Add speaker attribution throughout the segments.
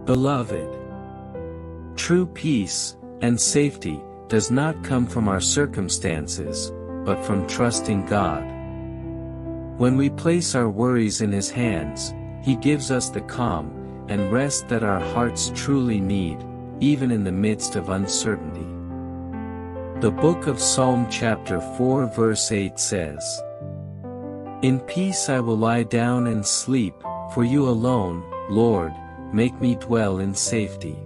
Speaker 1: Beloved, true peace and safety does not come from our circumstances, but from trusting God. When we place our worries in His hands, He gives us the calm and rest that our hearts truly need, even in the midst of uncertainty. The book of Psalm chapter 4 verse 8 says, "In peace I will lie down and sleep, for you alone, Lord, make me dwell in safety."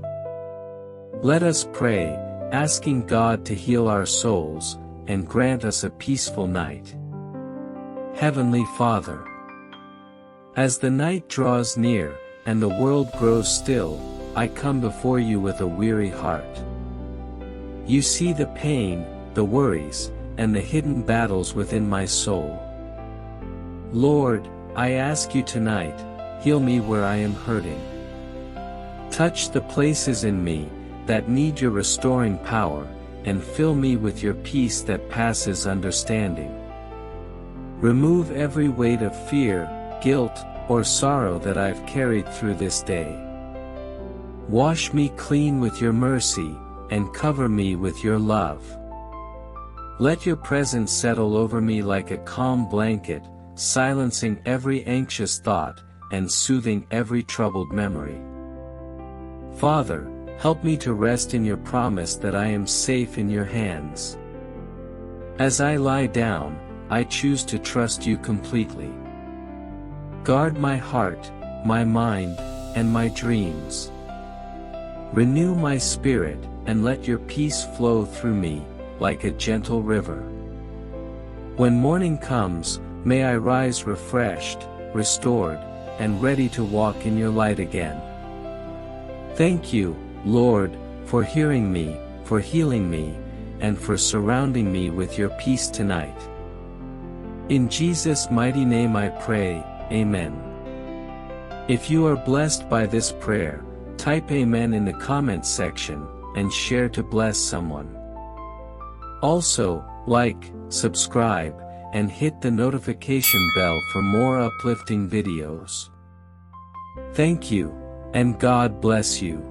Speaker 1: Let us pray, asking God to heal our souls and grant us a peaceful night. Heavenly Father, as the night draws near and the world grows still, I come before you with a weary heart. You see the pain, the worries, and the hidden battles within my soul. Lord, I ask you tonight, heal me where I am hurting. Touch the places in me that need your restoring power, and fill me with your peace that passes understanding. Remove every weight of fear, guilt, or sorrow that I've carried through this day. Wash me clean with your mercy, and cover me with your love. Let your presence settle over me like a calm blanket, silencing every anxious thought, and soothing every troubled memory. Father, help me to rest in your promise that I am safe in your hands. As I lie down, I choose to trust you completely. Guard my heart, my mind, and my dreams. Renew my spirit, and let your peace flow through me, like a gentle river. When morning comes, may I rise refreshed, restored, and ready to walk in your light again. Thank you, Lord, for hearing me, for healing me, and for surrounding me with your peace tonight. In Jesus' mighty name I pray, Amen. If you are blessed by this prayer, type Amen in the comments section, and share to bless someone. Also, like, subscribe, and hit the notification bell for more uplifting videos. Thank you, and God bless you.